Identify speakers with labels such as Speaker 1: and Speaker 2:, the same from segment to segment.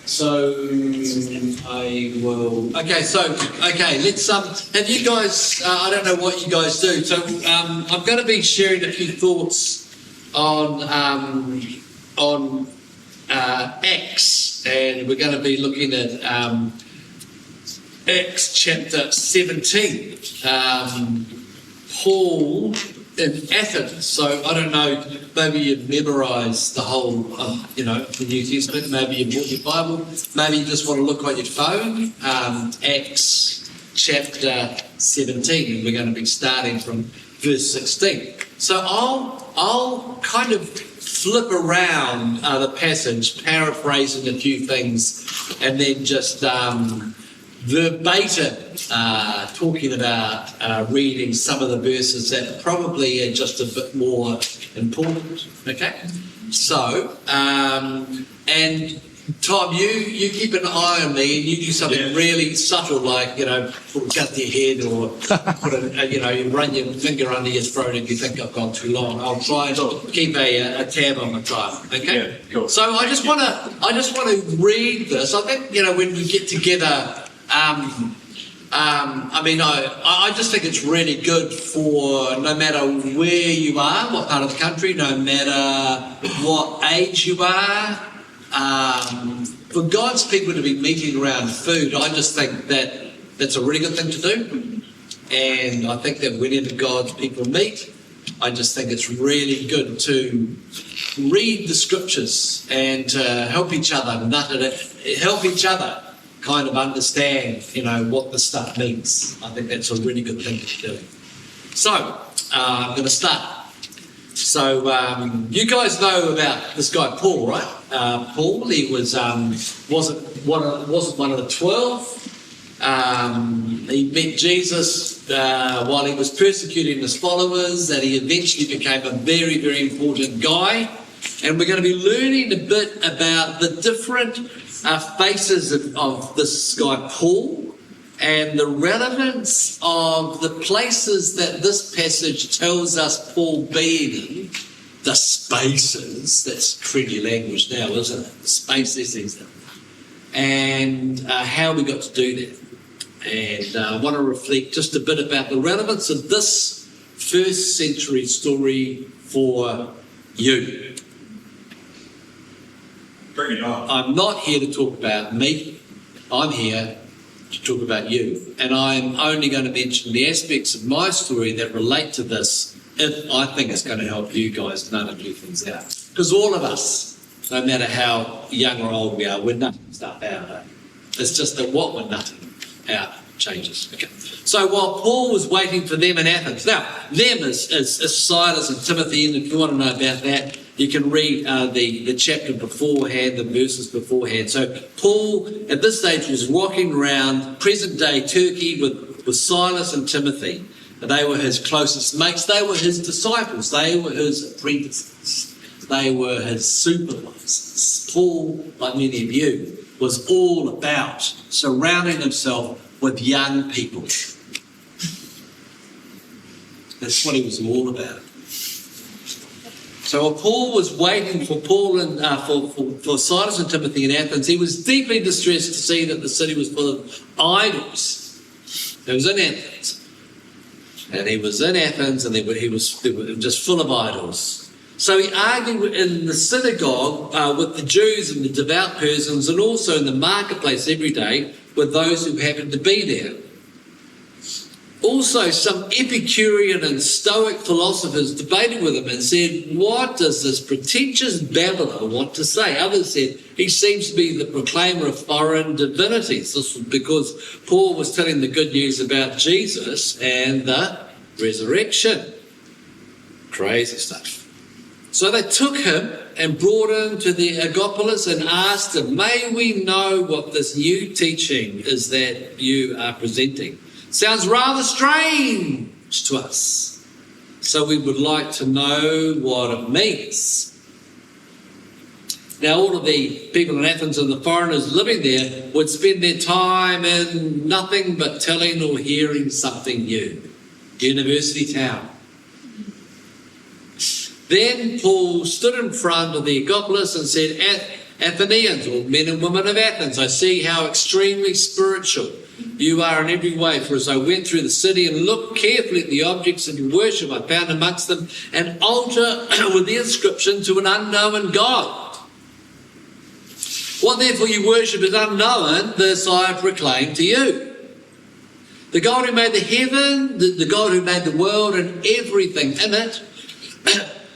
Speaker 1: So I will. Okay. Let's. Have you guys? I don't know what you guys do. So I'm going to be sharing a few thoughts on Acts, and we're going to be looking at Acts chapter 17. Paul in Athens. So I don't know, maybe you've memorised the whole, the New Testament, maybe you've bought your Bible, maybe you just want to look on your phone, Acts chapter 17, and we're going to be starting from verse 16. So I'll kind of flip around the passage, paraphrasing a few things, and then just verbatim talking about reading some of the verses that probably are just a bit more important. Okay, so and Tom, you keep an eye on me, and you do something really subtle, like cut your head or put you run your finger under your throat if you think I've gone too long. I'll try and keep a tab on my time. Okay.
Speaker 2: Yeah, cool.
Speaker 1: So I just want to read this. I think when we get together. I just think it's really good for no matter where you are, what part of the country, no matter what age you are, for God's people to be meeting around food. I just think that that's a really good thing to do, and I think that whenever God's people meet, I just think it's really good to read the scriptures and help each other help each other kind of understand, what the stuff means. I think that's a really good thing to do. So, I'm going to start. So, you guys know about this guy Paul, right? Paul, he wasn't one of the 12. He met Jesus while he was persecuting his followers, and he eventually became a very, very important guy. And we're going to be learning a bit about the different faces of this guy Paul, and the relevance of the places that this passage tells us Paul being in, the spaces. That's trendy language now, isn't it? The spaces, and how we got to do that. And I want to reflect just a bit about the relevance of this first century story for you.
Speaker 2: Bring it on.
Speaker 1: I'm not here to talk about me. I'm here to talk about you. And I'm only going to mention the aspects of my story that relate to this if I think it's going to help you guys navigate things out. Because all of us, no matter how young or old we are, we're nutting stuff out. It's just that what we're nutting out changes. Okay. So while Paul was waiting for them in Athens, now them is Silas and Timothy, and if you want to know about that, you can read the chapter beforehand, the verses beforehand. So Paul, at this stage, was walking around present-day Turkey with Silas and Timothy. They were his closest mates. They were his disciples. They were his apprentices. They were his supervisors. Paul, like many of you, was all about surrounding himself with young people. That's what he was all about. So while Paul was waiting for Paul and for Silas and Timothy in Athens, he was deeply distressed to see that the city was full of idols. He was in Athens. And he was in Athens, and they were just full of idols. So he argued in the synagogue with the Jews and the devout persons, and also in the marketplace every day with those who happened to be there. Also, some Epicurean and Stoic philosophers debated with him and said, "What does this pretentious babbler want to say?" Others said, "He seems to be the proclaimer of foreign divinities." This was because Paul was telling the good news about Jesus and the resurrection. Crazy stuff. So they took him and brought him to the Agapolis and asked him, "May we know what this new teaching is that you are presenting? Sounds rather strange to us. So we would like to know what it means." Now, all of the people in Athens and the foreigners living there would spend their time in nothing but telling or hearing something new. University town. Then Paul stood in front of the Agapolis and said, Athenians, or men and women of Athens, I see how extremely spiritual you are in every way, for as I went through the city and looked carefully at the objects of your worship, I found amongst them an altar with the inscription to an unknown God. What therefore you worship is unknown, this I proclaim to you. The God who made the heaven, the God who made the world and everything in it,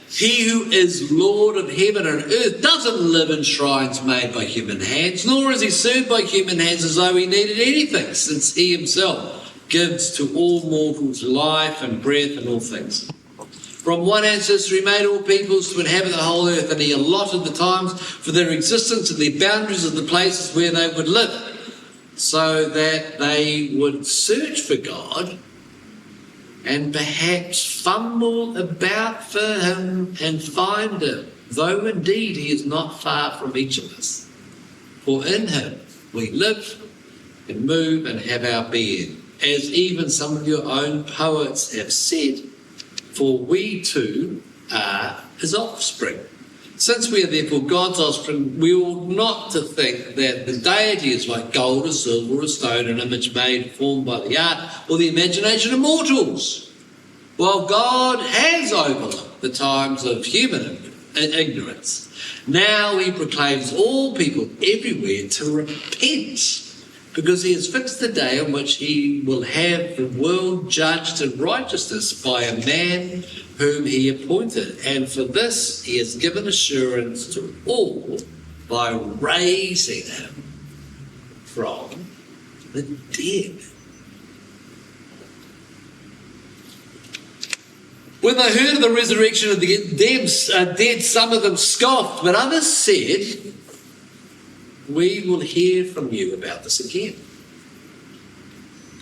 Speaker 1: he who is Lord of heaven and earth doesn't live in shrines made by human hands, nor is he served by human hands as though he needed anything, since he himself gives to all mortals life and breath and all things. From one ancestor he made all peoples to inhabit the whole earth, and he allotted the times for their existence and the boundaries of the places where they would live, so that they would search for God and perhaps fumble about for him and find him, though indeed he is not far from each of us. For in him we live and move and have our being, as even some of your own poets have said, for we too are his offspring. Since we are therefore God's offspring, we ought not to think that the deity is like gold or silver or stone, an image made, formed by the art or the imagination of mortals. While God has overlooked the times of human ignorance, now he proclaims all people everywhere to repent, because he has fixed the day on which he will have the world judged in righteousness by a man whom he appointed. And for this he has given assurance to all by raising him from the dead. When they heard of the resurrection of the dead, some of them scoffed, but others said, we will hear from you about this again.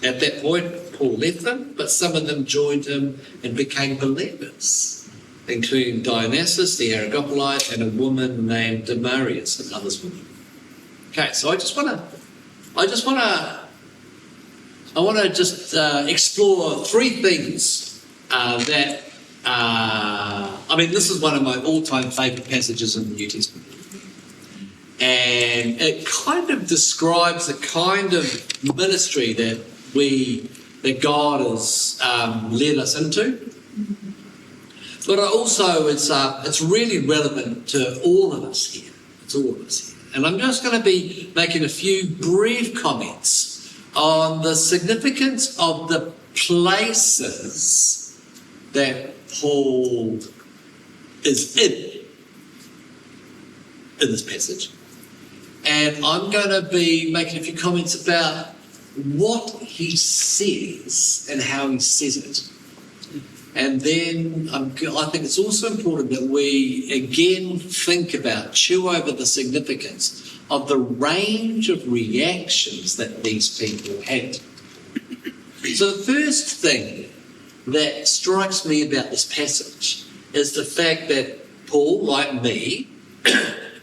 Speaker 1: At that point, Paul left them, but some of them joined him and became believers, including Dionysius the Areopagus and a woman named Damaris and others with him. Okay, so I want to explore three things that this is one of my all-time favourite passages in the New Testament. And it kind of describes the kind of ministry that God has led us into. But also it's really relevant to all of us here. It's all of us here. And I'm just going to be making a few brief comments on the significance of the places that Paul is in this passage. And I'm going to be making a few comments about what he says and how he says it. And then I think it's also important that we again chew over the significance of the range of reactions that these people had. So the first thing that strikes me about this passage is the fact that Paul, like me,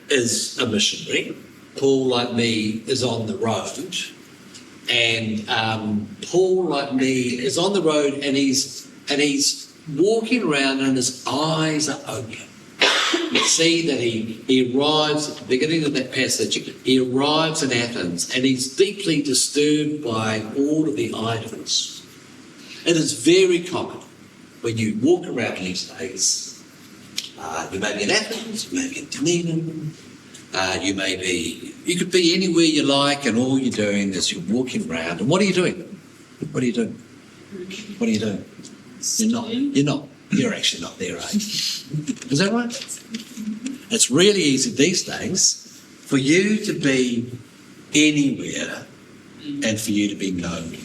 Speaker 1: is a missionary. Paul, like me, is on the road. And Paul, like me, is on the road and he's walking around and his eyes are open. You see that he arrives at the beginning of that passage, he arrives in Athens and he's deeply disturbed by all of the idols. It is very common when you walk around these days, you may be in Athens, you may be in Dunedin, you could be anywhere you like, and all you're doing is you're walking around. And what are you doing? What are you doing? What are you doing? You're not. You're actually not there, eh? Is that right? It's really easy these days for you to be anywhere and for you to be nowhere.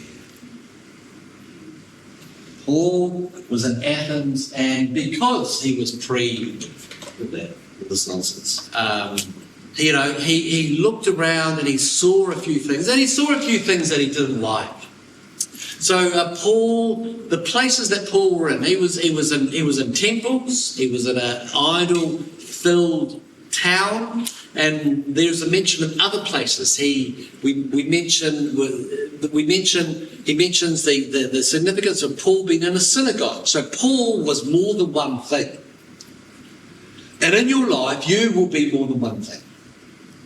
Speaker 1: Paul was in Athens, and because he was with this nonsense, he looked around and he saw a few things, and he saw a few things that he didn't like. So the places that Paul were in, he was in temples, he was in an idol-filled town, and there's a mention of other places. He mentions the significance of Paul being in a synagogue. So Paul was more than one thing. And in your life, you will be more than one thing.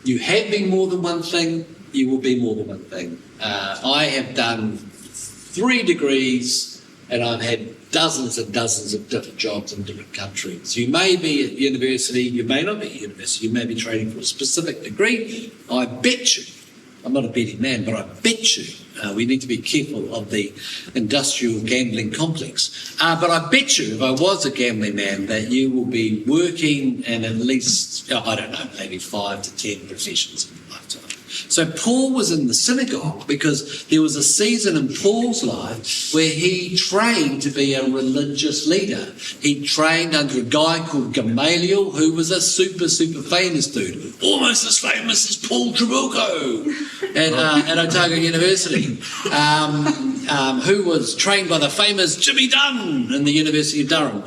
Speaker 1: You have been more than one thing, you will be more than one thing. I have done 3 degrees and I've had dozens and dozens of different jobs in different countries. You may be at university, you may not be at university, you may be training for a specific degree. I bet you, I'm not a betting man, but I bet you we need to be careful of the industrial gambling complex. But I bet you, if I was a gambling man, that you will be working in at least, I don't know, maybe 5 to 10 professions in your lifetime. So Paul was in the synagogue because there was a season in Paul's life where he trained to be a religious leader. He trained under a guy called Gamaliel, who was a super famous dude, almost as famous as Paul Trabuco at Otago University, who was trained by the famous Jimmy Dunn in the University of Durham.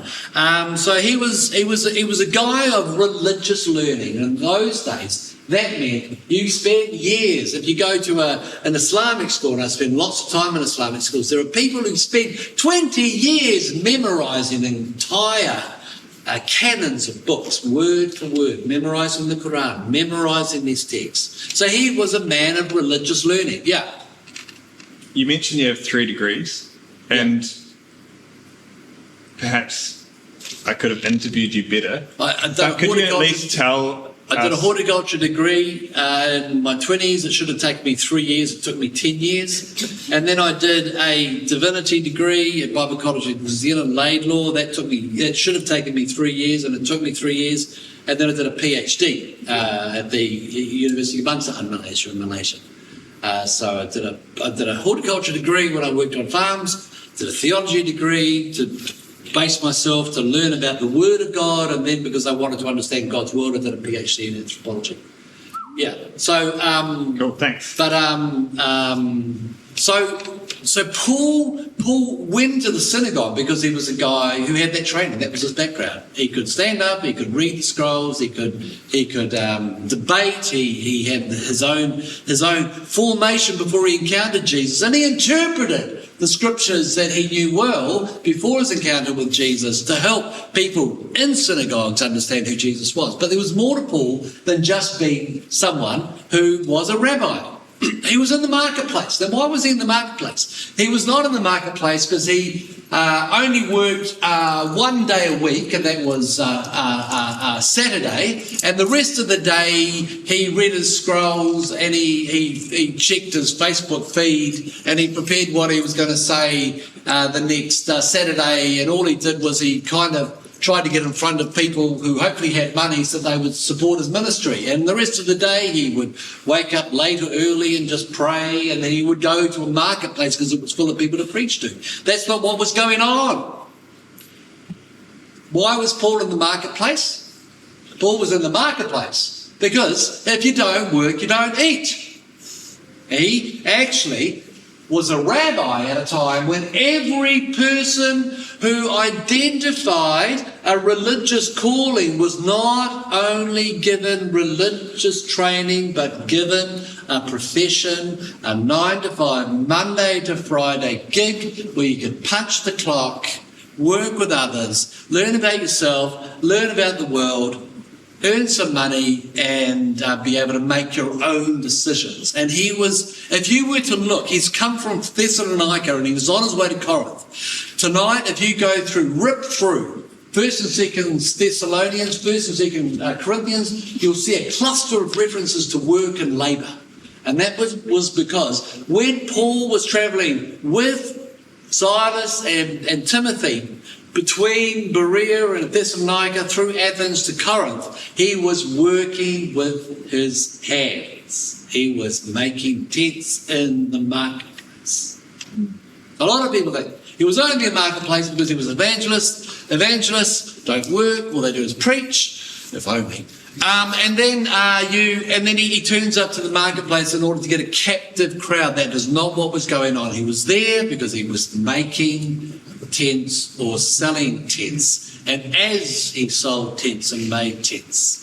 Speaker 1: So he was a guy of religious learning. In those days, that meant you spend years. If you go to an Islamic school, and I spend lots of time in Islamic schools, there are people who spend 20 years memorising entire canons of books, word for word, memorising the Quran, memorising these texts. So he was a man of religious learning. Yeah.
Speaker 2: You mentioned you have 3 degrees, and perhaps I could have interviewed you better. Could you at least tell...
Speaker 1: I did a horticulture degree in my 20s. It should have taken me 3 years. It took me 10 years. And then I did a divinity degree at Bible College in New Zealand, Laidlaw. That should have taken me 3 years, and it took me 3 years. And then I did a PhD at the University of Bangsa in Malaysia. So I did a horticulture degree when I worked on farms, did a theology degree to base myself to learn about the Word of God, and then because I wanted to understand God's Word, I did a PhD in anthropology. Yeah. So
Speaker 2: cool, thanks.
Speaker 1: But so Paul went to the synagogue because he was a guy who had that training. That was his background. He could stand up, he could read the scrolls, he could debate. He had his own formation before he encountered Jesus, and he interpreted the scriptures that he knew well before his encounter with Jesus to help people in synagogues understand who Jesus was. But there was more to Paul than just being someone who was a rabbi. He was in the marketplace. Then why was he in the marketplace? He was not in the marketplace because he only worked 1 day a week, and that was Saturday. And the rest of the day, he read his scrolls, and he checked his Facebook feed, and he prepared what he was going to say the next Saturday. And all he did was he kind of tried to get in front of people who hopefully had money so they would support his ministry. And the rest of the day he would wake up late or early and just pray, and then he would go to a marketplace because it was full of people to preach to. That's not what was going on. Why was Paul in the marketplace? Paul was in the marketplace because if you don't work, you don't eat. He actually was a rabbi at a time when every person who identified a religious calling was not only given religious training but given a profession, a 9-to-5, Monday to Friday gig where you could punch the clock, work with others, learn about yourself, learn about the world, earn some money, and be able to make your own decisions. And he was, if you were to look, he's come from Thessalonica and he was on his way to Corinth. Tonight, if you rip through 1st and 2nd Thessalonians, 1st and 2nd Corinthians, you'll see a cluster of references to work and labour. And that was because when Paul was travelling with Silas and Timothy between Berea and Thessalonica through Athens to Corinth, he was working with his hands. He was making tents in the marketplace. A lot of people think he was only in the marketplace because he was an evangelist. Evangelists don't work, all they do is preach, if only. And then he turns up to the marketplace in order to get a captive crowd. That is not what was going on. He was there because he was making tents or selling tents. And as he sold tents and made tents,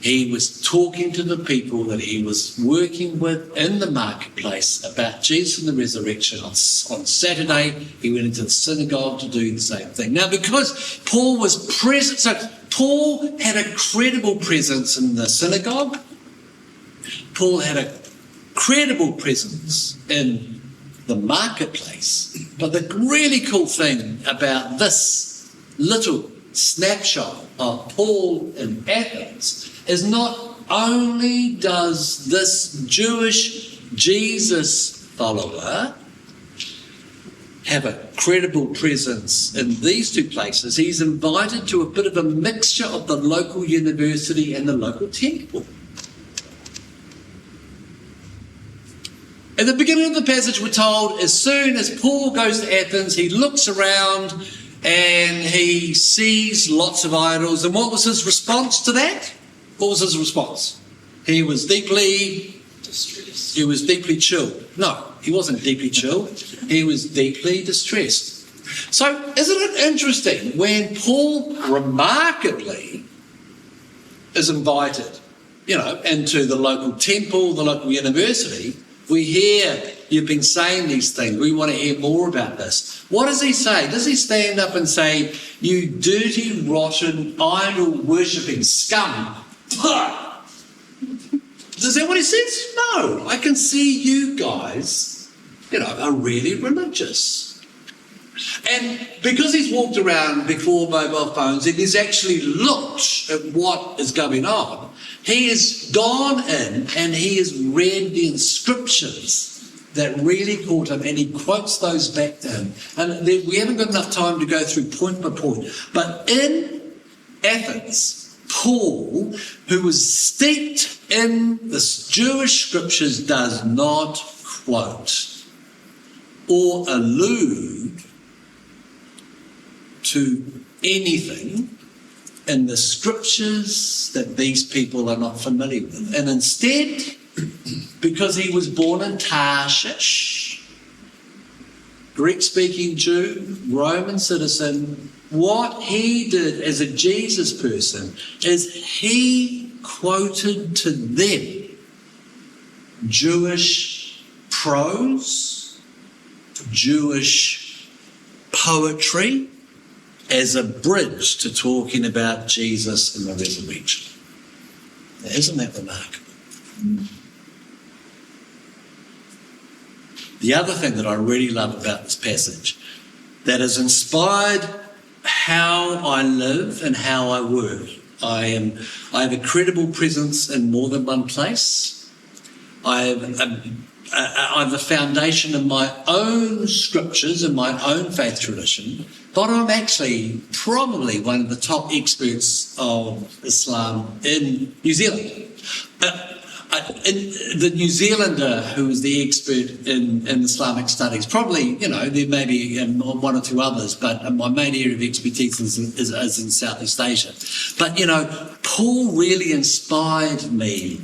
Speaker 1: he was talking to the people that he was working with in the marketplace about Jesus and the resurrection. On Saturday, he went into the synagogue to do the same thing. Now, because Paul was present, so Paul had a credible presence in the synagogue, Paul had a credible presence in the marketplace. But the really cool thing about this little snapshot of Paul in Athens is not only does this Jewish Jesus follower have a credible presence in these two places, he's invited to a bit of a mixture of the local university and the local temple. At the beginning of the passage, we're told as soon as Paul goes to Athens, he looks around and he sees lots of idols. And what was his response to that? What was his response? He was deeply distressed. He was deeply chilled. No, he wasn't deeply chilled. He was deeply distressed. So isn't it interesting when Paul remarkably is invited, into the local temple, the local university, we hear you've been saying these things. We want to hear more about this. What does he say? Does he stand up and say, "You dirty, rotten, idol-worshipping scum"? Is that what he says? No. I can see you guys, are really religious. And because he's walked around before mobile phones and he's actually looked at what is going on, he has gone in and he has read the inscriptions that really caught him, and he quotes those back to him. And we haven't got enough time to go through point by point. But in Athens, Paul, who was steeped in the Jewish scriptures, does not quote or allude to anything in the scriptures that these people are not familiar with. And instead, because he was born in Tarshish, Greek-speaking Jew, Roman citizen, what he did as a Jesus person is he quoted to them Jewish prose, Jewish poetry, as a bridge to talking about Jesus and the resurrection. Now, isn't that remarkable? The other thing that I really love about this passage that has inspired how I live and how I work. I have a credible presence in more than one place. I have a foundation in my own scriptures and my own faith tradition, but I'm actually probably one of the top experts of Islam in New Zealand. The New Zealander who is the expert in Islamic studies, probably, there may be one or two others, but my main area of expertise is in Southeast Asia. But, Paul really inspired me.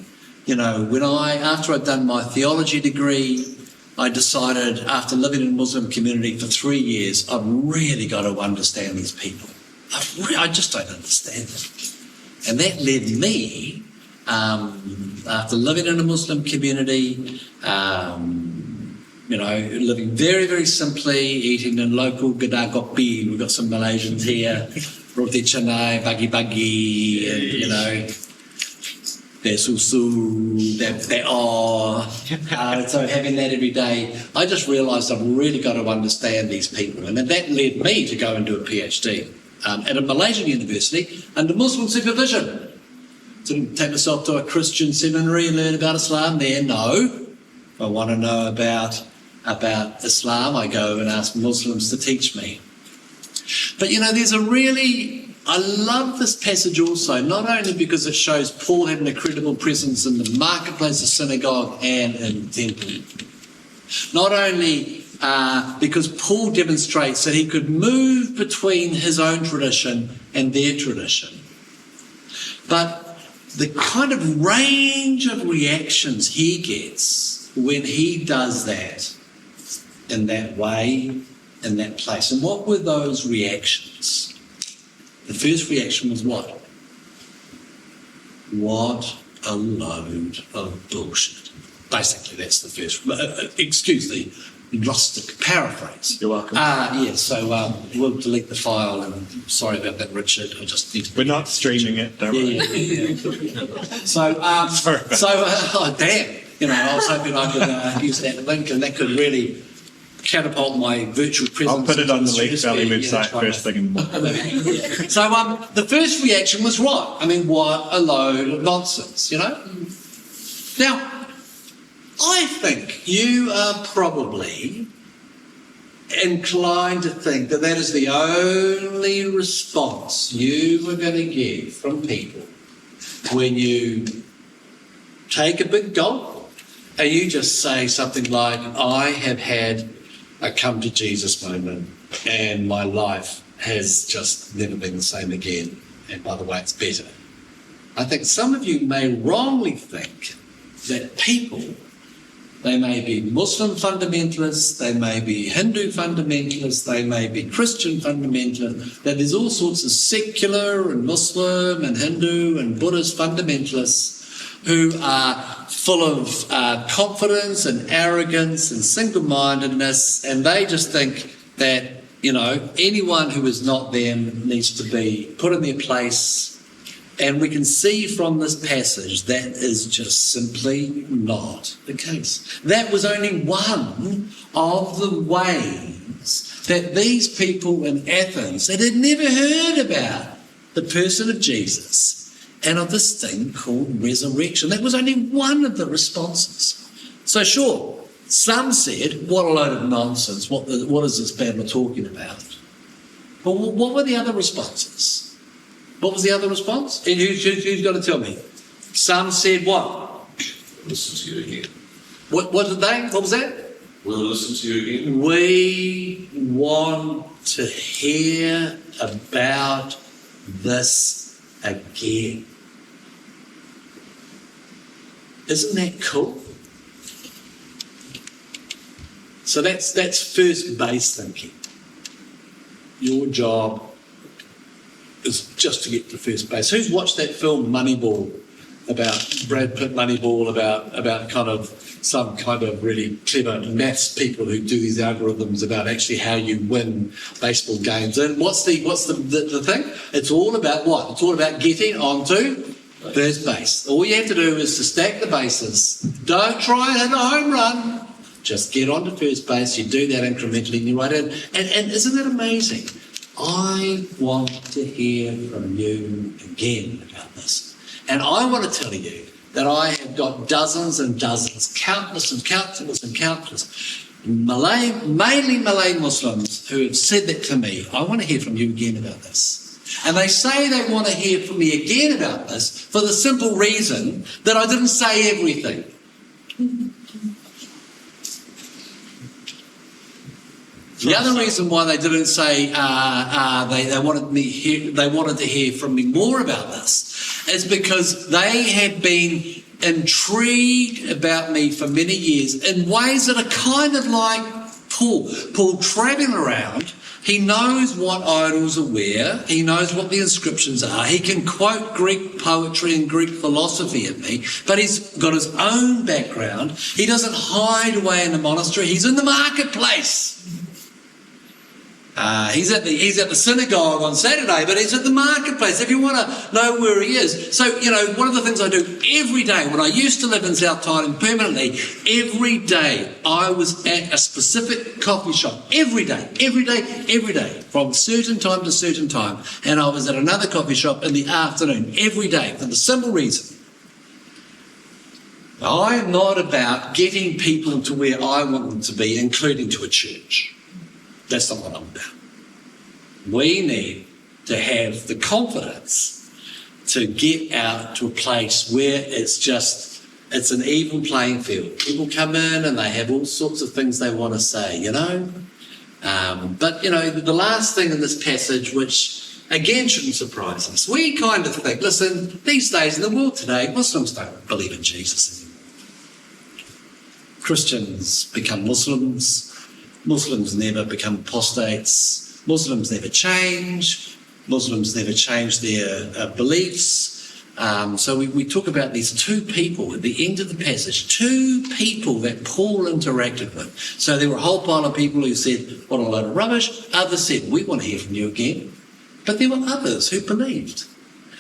Speaker 1: After I'd done my theology degree, I decided, after living in a Muslim community for 3 years, I've really got to understand these people. I just don't understand them. And that led me, after living in a Muslim community, living very, very simply, eating in local gedai kopi. We've got some Malaysians here, roti canai, bagi-bagi, and, susu, so having that every day, I just realised I've really got to understand these people. And that led me to go and do a PhD at a Malaysian university under Muslim supervision. Didn't take myself to a Christian seminary and learn about Islam there, no. If I want to know about Islam, I go and ask Muslims to teach me. But I love this passage also, not only because it shows Paul having a credible presence in the marketplace, the synagogue, and in the temple. Not only because Paul demonstrates that he could move between his own tradition and their tradition, but the kind of range of reactions he gets when he does that in that way, in that place. And what were those reactions? The first reaction was what? What a load of bullshit. Basically, that's the first. Excuse the Gnostic paraphrase.
Speaker 2: You're welcome.
Speaker 1: So we'll delete the file, and sorry about that, Richard. I just need to...
Speaker 2: We're not streaming it, don't worry.
Speaker 1: So, oh damn, I was hoping I could use that link, and that could really catapult my virtual presence.
Speaker 2: I'll put it on the Lake Valley website first thing in the morning.
Speaker 1: So the first reaction was right. I mean, what a load of nonsense, Now, I think you are probably inclined to think that is the only response you are going to get from people when you take a big gulp and you just say something like, I have had a come to Jesus moment and my life has just never been the same again, and by the way, it's better. I think some of you may wrongly think that people, they may be Muslim fundamentalists, they may be Hindu fundamentalists, they may be Christian fundamentalists, that there's all sorts of secular and Muslim and Hindu and Buddhist fundamentalists who are full of confidence and arrogance and single-mindedness, and they just think that, anyone who is not them needs to be put in their place. And we can see from this passage that is just simply not the case. That was only one of the ways that these people in Athens that had never heard about the person of Jesus and of this thing called resurrection. That was only one of the responses. So sure, some said, what a load of nonsense, what is this babble talking about? But what were the other responses? What was the other response? And who's got to tell me? Some said what?
Speaker 3: Listen to you again.
Speaker 1: What did they? What was that?
Speaker 3: We'll listen to you again.
Speaker 1: We want to hear about this again. Isn't that cool? So that's first base thinking. Your job is just to get to first base. Who's watched that film Moneyball, about Brad Pitt Moneyball, about kind of some kind of really clever maths people who do these algorithms about actually how you win baseball games? And what's the thing? It's all about what? It's all about getting onto first base. All you have to do is to stack the bases. Don't try and hit a home run. Just get onto first base. You do that incrementally and you write it. And isn't that amazing? I want to hear from you again about this. And I want to tell you that I have got dozens and dozens, countless and countless and countless, mainly Malay Muslims who have said that to me. I want to hear from you again about this. And they say they want to hear from me again about this for the simple reason that I didn't say everything. The other reason why they didn't say they wanted to hear from me more about this is because they had been intrigued about me for many years in ways that are kind of like Paul. Paul travelling around, he knows what idols are where, he knows what the inscriptions are, he can quote Greek poetry and Greek philosophy at me, but he's got his own background. He doesn't hide away in the monastery, he's in the marketplace. He's at the synagogue on Saturday, but he's at the marketplace if you want to know where he is. So, one of the things I do every day, when I used to live in South Thailand permanently, every day I was at a specific coffee shop. Every day, from certain time to certain time. And I was at another coffee shop in the afternoon, every day, for the simple reason. I am not about getting people to where I want them to be, including to a church. That's not what I'm about. We need to have the confidence to get out to a place where it's an even playing field. People come in and they have all sorts of things they want to say, But, the last thing in this passage, which again shouldn't surprise us, we kind of think, listen, these days in the world today, Muslims don't believe in Jesus anymore. Christians become Muslims. Muslims never become apostates. Muslims never change. Muslims never change their beliefs. So we talk about these two people at the end of the passage, two people that Paul interacted with. So there were a whole pile of people who said, what a load of rubbish. Others said, we want to hear from you again. But there were others who believed.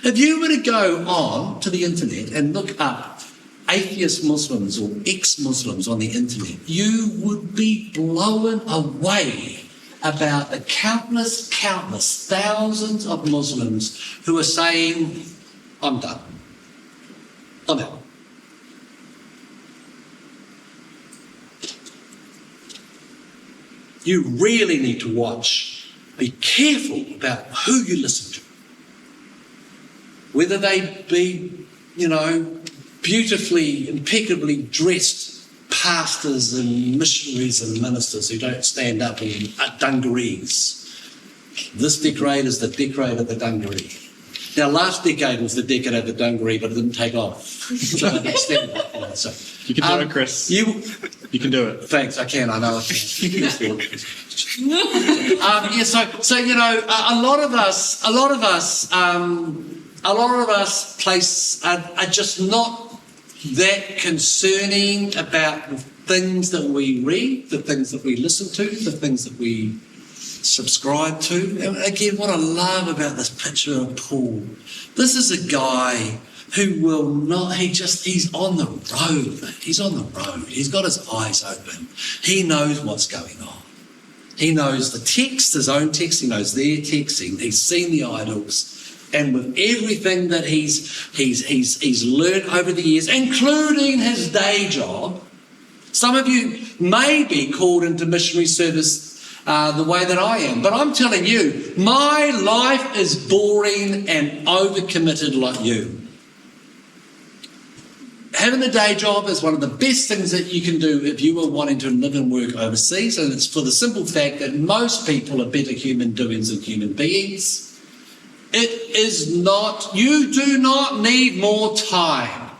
Speaker 1: If you were to go on to the internet and look up atheist Muslims or ex-Muslims on the internet, you would be blown away about the countless thousands of Muslims who are saying, I'm done. I'm out. You really need to watch. Be careful about who you listen to. Whether they be, beautifully, impeccably dressed pastors and missionaries and ministers who don't stand up in dungarees. This decade is the decade of the dungaree. Now, last decade was the decade of the dungaree, but it didn't take off. So I understand that. So,
Speaker 2: you can do it, Chris. You can do it.
Speaker 1: Thanks, I can. I know I can. A lot of us place are just not that concerning about the things that we read, the things that we listen to, the things that we subscribe to. And again, what I love about this picture of Paul, this is a guy who will not, he's on the road. He's on the road. He's got his eyes open. He knows what's going on. He knows the text, his own text, he knows their text, he's seen the idols. And with everything that he's learned over the years, including his day job, some of you may be called into missionary service the way that I am. But I'm telling you, my life is boring and overcommitted like you. Having a day job is one of the best things that you can do if you are wanting to live and work overseas, and it's for the simple fact that most people are better human doings than human beings. It is not, you do not need more time.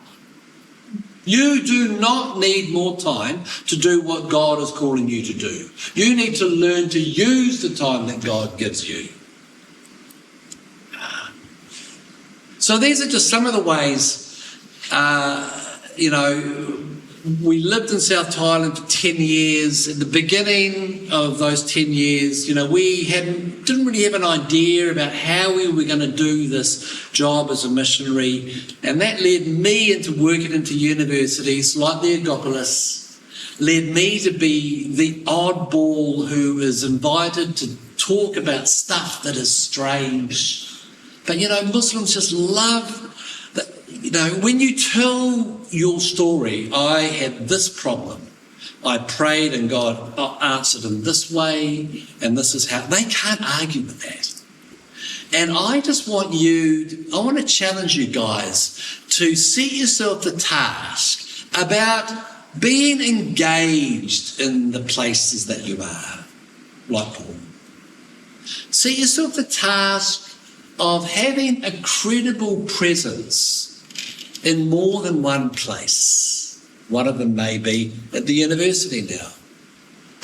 Speaker 1: You do not need more time to do what God is calling you to do. You need to learn to use the time that God gives you. So these are just some of the ways, we lived in South Thailand for 10 years. At the beginning of those 10 years, we didn't really have an idea about how we were going to do this job as a missionary. And that led me into working into universities like the Agapolis, led me to be the oddball who is invited to talk about stuff that is strange. But, Muslims just love that. When you tell your story, I had this problem. I prayed and God answered in this way, and this is how. They can't argue with that. And I just want I want to challenge you guys to set yourself the task about being engaged in the places that you are, like Paul. Set yourself the task of having a credible presence in more than one place. One of them may be at the university now.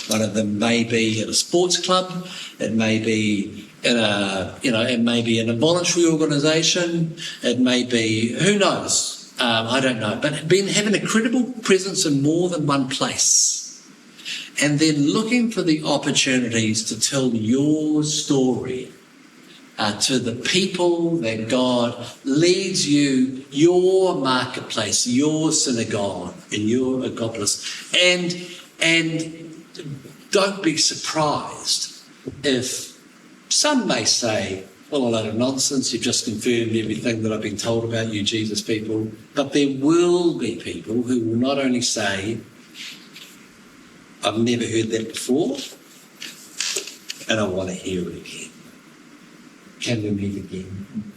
Speaker 1: One of them may be at a sports club. It may be in it may be in a voluntary organisation. It may be, who knows? I don't know. But having a credible presence in more than one place, and then looking for the opportunities to tell your story to the people that God leads you, your marketplace, your synagogue, and your Agapolis. And don't be surprised if some may say, well, a load of nonsense, you've just confirmed everything that I've been told about you, Jesus people. But there will be people who will not only say, I've never heard that before, and I want to hear it again. Can we meet again?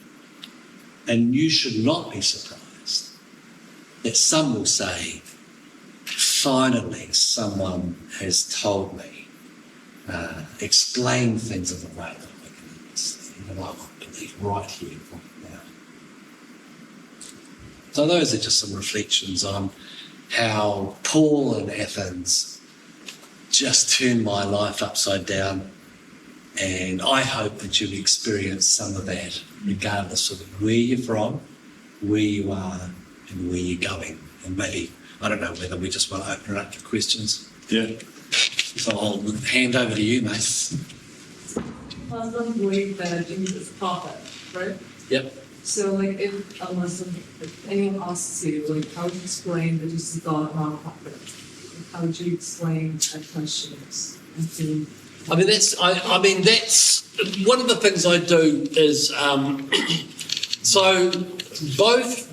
Speaker 1: And you should not be surprised that some will say, finally someone has told me, explain things in the way that I can understand, and I will believe right here, right now. So those are just some reflections on how Paul in Athens just turned my life upside down. And I hope that you've experienced some of that, regardless of where you're from, where you are and where you're going. And maybe, I don't know whether we just want to open it up to questions.
Speaker 2: Yeah.
Speaker 1: So I'll hand over to you, mate.
Speaker 4: Muslims believe that Jesus is a prophet, right?
Speaker 1: Yep.
Speaker 4: So, like, if a Muslim, if anyone asks you, like, how would you explain that Jesus is God, not a prophet? Like, how would you explain that question?
Speaker 1: I mean, that's one of the things I do is, so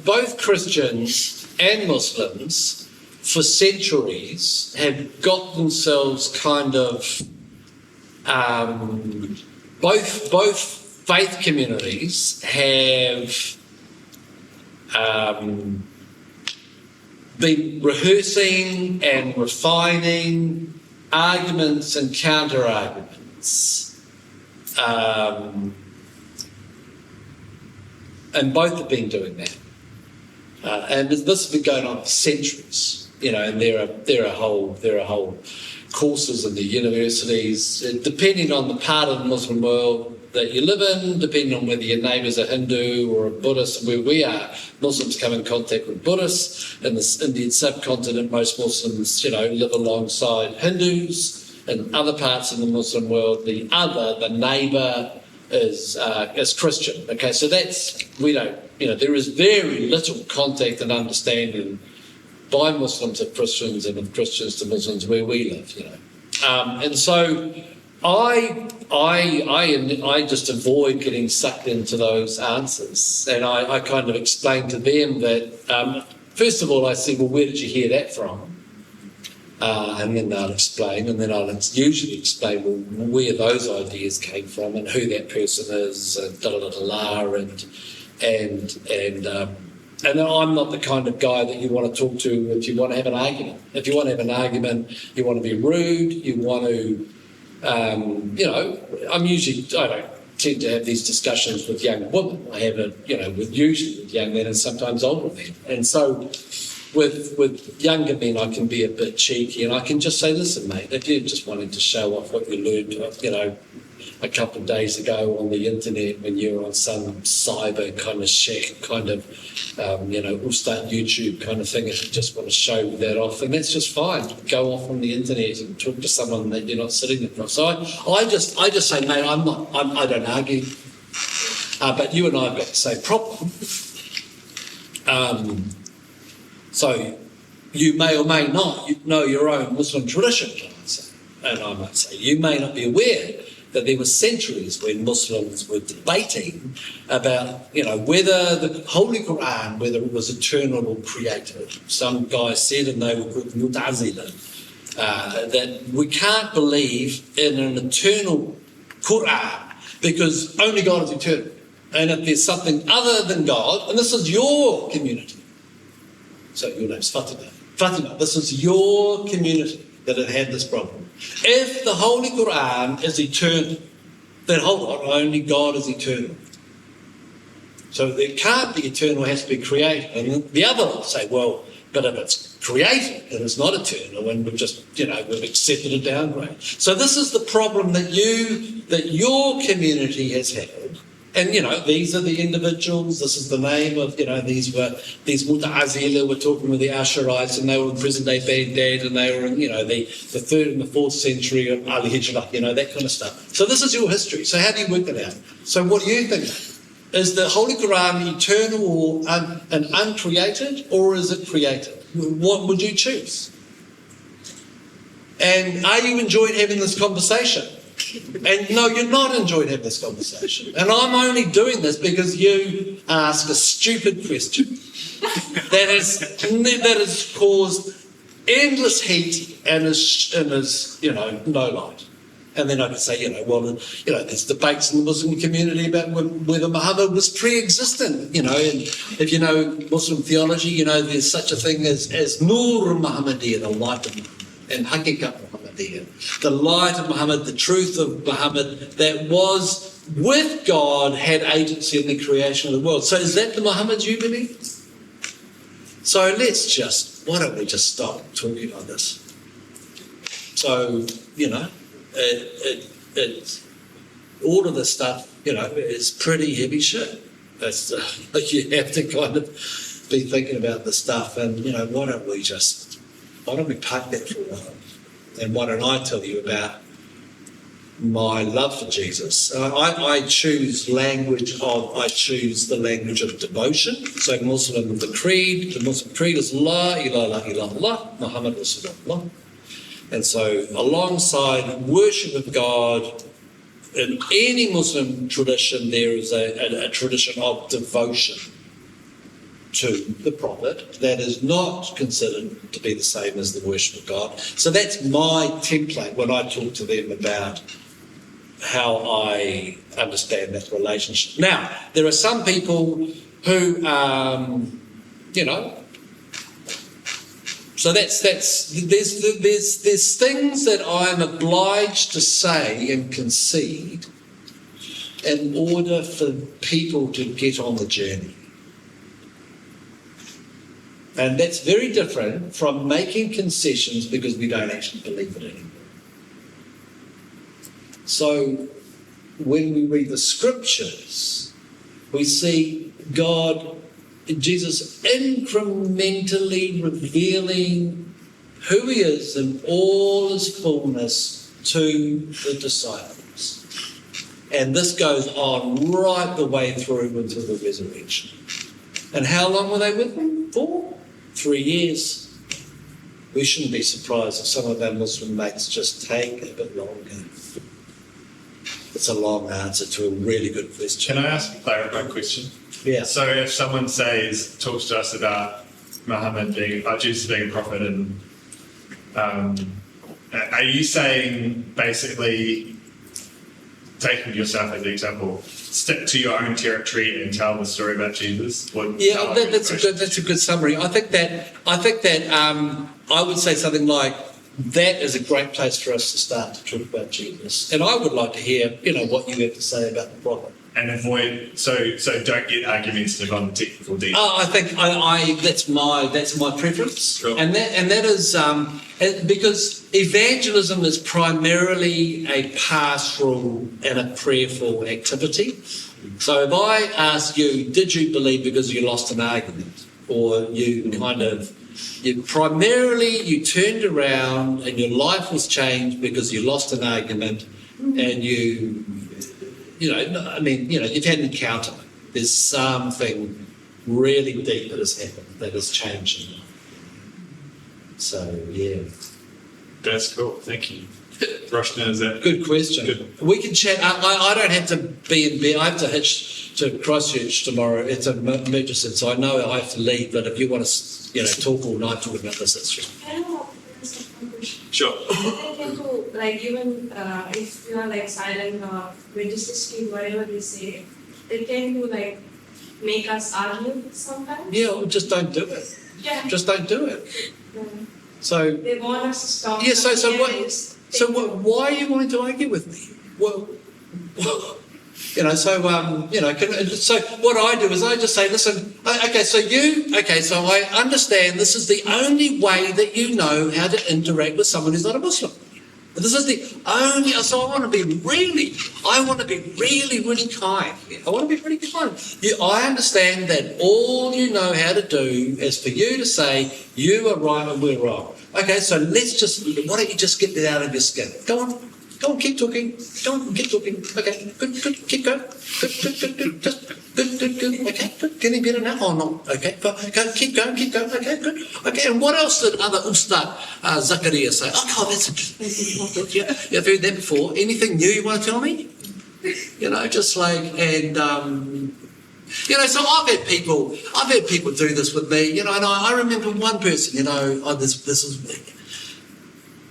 Speaker 1: both Christians and Muslims for centuries have got themselves kind of, both faith communities have been rehearsing and refining arguments and counter-arguments. And both have been doing that. And this has been going on for centuries, and there are whole courses in the universities, depending on the part of the Muslim world that you live in, depending on whether your neighbours are Hindu or a Buddhist. Where we are, Muslims come in contact with Buddhists. In the Indian subcontinent, most Muslims, live alongside Hindus. In other parts of the Muslim world, the neighbour is Christian. Okay, so there is very little contact and understanding by Muslims to Christians and of Christians to Muslims where we live, and so I just avoid getting sucked into those answers, and I kind of explain to them that first of all I say, well, where did you hear that from? And then they'll explain, and then I'll usually explain where those ideas came from and who that person is, and and then I'm not the kind of guy that you want to talk to if you want to have an argument. If you want to have an argument, you want to be rude, you want to, I don't tend to have these discussions with young women. I have it, usually with young men and sometimes older men. And so with younger men, I can be a bit cheeky, and I can just say, listen, mate, if you're just wanting to show off what you learned, a couple of days ago on the internet when you were on some cyber kind of shack, kind of, Ustad YouTube kind of thing, if you just want to show that off, then that's just fine. Go off on the internet and talk to someone that you're not sitting in front of. So I just say, mate, I don't argue, but you and I have got the same problem. So you may or may not know your own Muslim tradition, and I might say you may not be aware that there were centuries when Muslims were debating about, whether the Holy Quran, whether it was eternal or created. Some guys said, and they were called Mutazila, that we can't believe in an eternal Quran because only God is eternal. And if there's something other than God, and this is your community, so your name's Fatima. Fatima, this is your community that have had this problem. If the Holy Quran is eternal, then hold on, only God is eternal. So it can't be eternal, it has to be created. And the other will say, well, but if it's created, then it's not eternal, and we've just, we've accepted a downgrade. So this is the problem that your community has had. And, these are the individuals, this is the name of, these Muta'azila were talking with the Asharites, and they were in present-day Baghdad, and they were in, the 3rd and the 4th century of Al-Hijrah, that kind of stuff. So this is your history. So how do you work it out? So what do you think? Is the Holy Quran eternal or and uncreated, or is it created? What would you choose? And are you enjoying having this conversation? And no, you're not enjoying having this conversation. And I'm only doing this because you asked a stupid question that has caused endless heat and is no light. And then I could say, there's debates in the Muslim community about whether Muhammad was pre-existent, and if you know Muslim theology, there's such a thing as Nur Muhammadiyya, the light of Muhammad, and Haqiqat Muhammadiyya, the light of Muhammad, the truth of Muhammad that was with God, had agency in the creation of the world. So is that the Muhammad you believe? So why don't we just stop talking on this? So, all of this stuff, is pretty heavy shit. That's you have to kind of be thinking about the stuff, and why don't we park that for a while, and why don't I tell you about my love for Jesus? I choose the language of devotion. So the Muslim creed is La ilaha illallah Muhammad Rasulullah. And so alongside worship of God, in any Muslim tradition, there is a tradition of devotion to the Prophet that is not considered to be the same as the worship of God. So that's my template when I talk to them about how I understand that relationship. Now, there are some people who, so there's things that I'm obliged to say and concede in order for people to get on the journey. And that's very different from making concessions because we don't actually believe it anymore. So when we read the scriptures, we see Jesus incrementally revealing who he is in all his fullness to the disciples. And this goes on right the way through until the resurrection. And how long were they with him for? 3 years. We shouldn't be surprised if some of our Muslim mates just take a bit longer. It's a long answer to a really good question.
Speaker 2: Can I ask a clarifying question?
Speaker 1: Yeah.
Speaker 2: So if someone talks to us about Jesus being a prophet, and are you saying basically, taking yourself as an example, stick to your own territory and tell the story about Jesus?
Speaker 1: Yeah, that's a good summary. I think that I would say something like, that is a great place for us to start to talk about Jesus. And I would like to hear, what you have to say about the prophet.
Speaker 2: And avoid, so don't get argumentative on the technical details.
Speaker 1: I think that's my preference.
Speaker 2: Sure.
Speaker 1: And that is because evangelism is primarily a pastoral and a prayerful activity. So if I ask you, did you believe because you lost an argument, or you turned around and your life was changed because you lost an argument, and you've had an encounter. There's something really deep that has happened, that has changed. So, yeah.
Speaker 2: That's cool. Thank you. Roshna, is that?
Speaker 1: Good question. Good. We can chat. I don't have to be in bed. I have to hitch to Christchurch tomorrow. It's an emergency, so I know I have to leave. But if you want to, talk all night talking about this, that's true.
Speaker 2: Sure.
Speaker 5: I think even if you are silent or religiously, whatever they say, they tend to make us argue sometimes.
Speaker 1: Yeah, or just don't do it.
Speaker 5: Yeah.
Speaker 1: Just don't do it.
Speaker 5: Yeah.
Speaker 1: So
Speaker 5: they want us to stop.
Speaker 1: Yeah. Why are you wanting to argue with me? Well. So what I do is I just say, listen, so I understand this is the only way that you know how to interact with someone who's not a Muslim. This is the only, so I want to be really kind. I want to be really kind. I understand that all you know how to do is for you to say, you are right and we're wrong. Okay, so why don't you just get that out of your skin? Go on, keep talking. Okay, good, keep going. Good. Okay, good. Getting better now or not? Okay, go, keep going. Okay, good. Okay, and what else did other Ustad Zakaria say? Oh, God, that's interesting. Yeah, I've heard that before. Anything new you want to tell me? So I've had people do this with me, and I remember one person, this was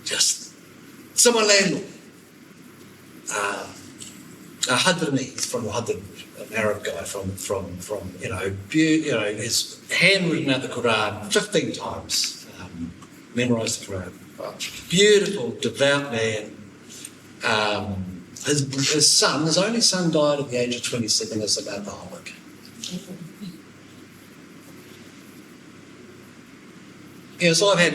Speaker 1: just someone landlord. A Hadrami, he's from Hadram, an Arab guy from he's handwritten out the Quran 15 times, memorised the Quran. Beautiful, devout man. His only son died at the age of 27 as an alcoholic. Yeah, so I've had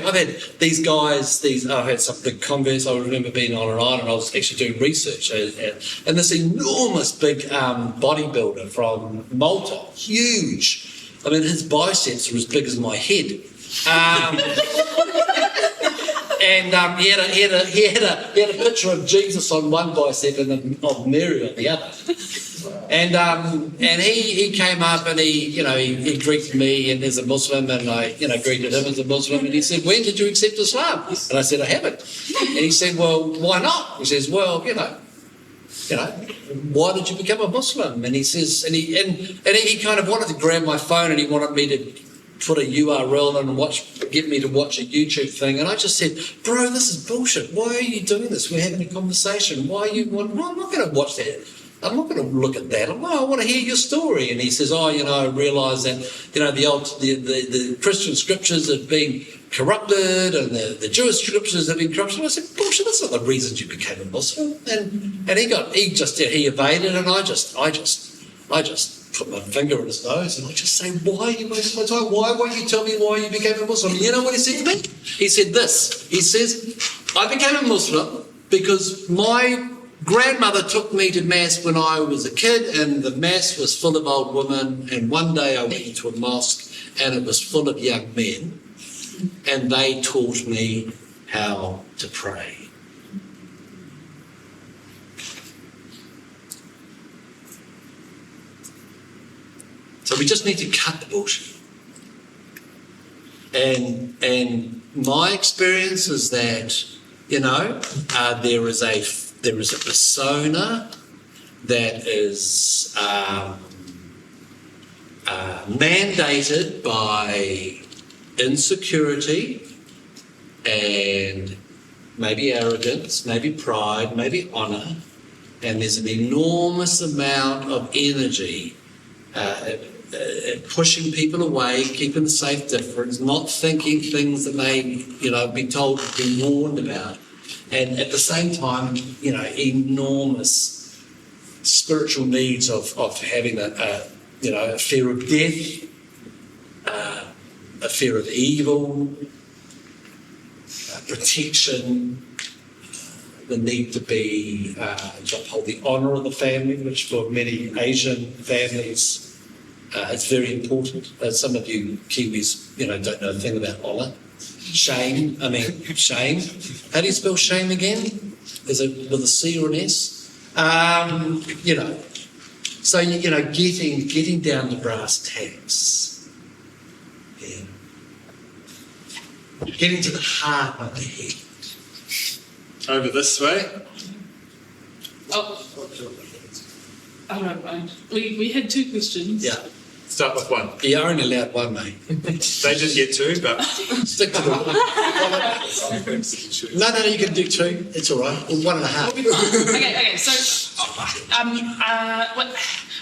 Speaker 1: these guys. I've had some big converts. I remember being on an island. I was actually doing research, and this enormous big bodybuilder from Malta, huge. I mean, his biceps are as big as my head. And he had a picture of Jesus on one bicep and of Mary on the other. And he came up and he greeted me and as a Muslim, and I greeted him as a Muslim, and he said, "When did you accept Islam?" And I said, "I haven't." And he said, "Well, why not?" He says, "Well, why did you become a Muslim?" And he says, and he kind of wanted to grab my phone and he wanted me to put a URL in and get me to watch a YouTube thing, and I just said, "Bro, this is bullshit. Why are you doing this? We're having a conversation. Why are you? Well, I'm not going to watch that. I'm not going to look at that. I want to hear your story." And he says, I realise that the Christian scriptures have been corrupted and the Jewish scriptures have been corrupted. And I said, "Bullshit. That's not the reasons you became a Muslim." And he evaded, and I just put my finger in his nose and I just say, "Why are you wasting my time? Why won't you tell me why you became a Muslim?" You know what he said to me? He said this. He says, "I became a Muslim because my grandmother took me to Mass when I was a kid, and the Mass was full of old women, and one day I went into a mosque and it was full of young men, and they taught me how to pray." So we just need to cut the bullshit. And my experience is that, there is a persona that is mandated by insecurity and maybe arrogance, maybe pride, maybe honour, and there's an enormous amount of energy pushing people away, keeping the safe difference, not thinking things that may, be told, be warned about. And at the same time, enormous spiritual needs of having a fear of death, a fear of evil, protection, the need to uphold the honour of the family, which for many Asian families it's very important. Some of you Kiwis, don't know a thing about honour. Shame. How do you spell shame again? Is it with a C or an S? So getting down to brass tacks. Yeah. Getting to the heart of the head.
Speaker 2: Over this way.
Speaker 6: Oh, I don't mind. We had two questions.
Speaker 1: Yeah.
Speaker 2: Start with one.
Speaker 1: You're only allowed one, mate.
Speaker 2: They just get two, but
Speaker 1: Stick to the No, you can do two. It's all right. Or 1.5.
Speaker 6: Okay. So,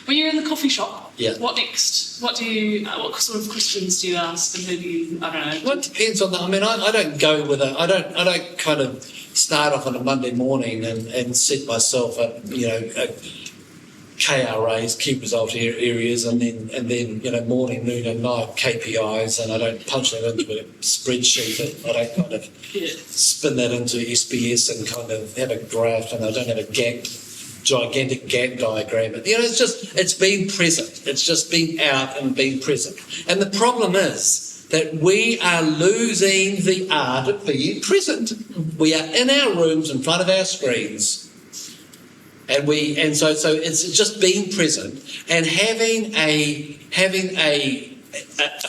Speaker 6: when you're in the coffee shop,
Speaker 1: Yeah.
Speaker 6: what next? What sort of questions do you ask, and who do you? I don't know.
Speaker 1: Well, it depends on that. I mean, I don't go with I don't kind of start off on a Monday morning and set myself up, KRAs, key result areas, and then morning, noon, and night KPIs, and I don't punch that into a spreadsheet. I don't kind of spin that into SBS and kind of have a graph, and I don't have a gigantic Gantt diagram. It's being present. It's just being out and being present. And the problem is that we are losing the art of being present. We are in our rooms in front of our screens. So it's just being present and having a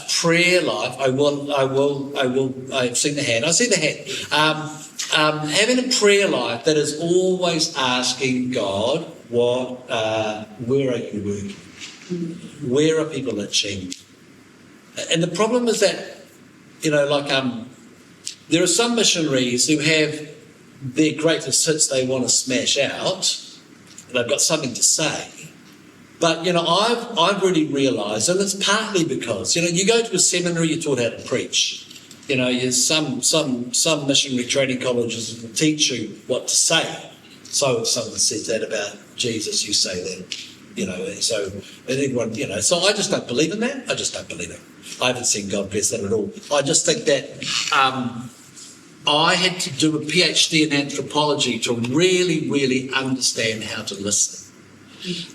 Speaker 1: prayer life. I've seen the hand. I see the hand. Having a prayer life that is always asking God, where are you working? Where are people itching? And the problem is that, there are some missionaries who have their greatest hits they want to smash out. They've got something to say. But, I've really realised, and it's partly because, you go to a seminary, you're taught how to preach. Some missionary training colleges will teach you what to say. So if someone says that about Jesus, you say that. So everyone, so I just don't believe in that. I just don't believe it. I haven't seen God bless that at all. I just think that I had to do a PhD in anthropology to really, really understand how to listen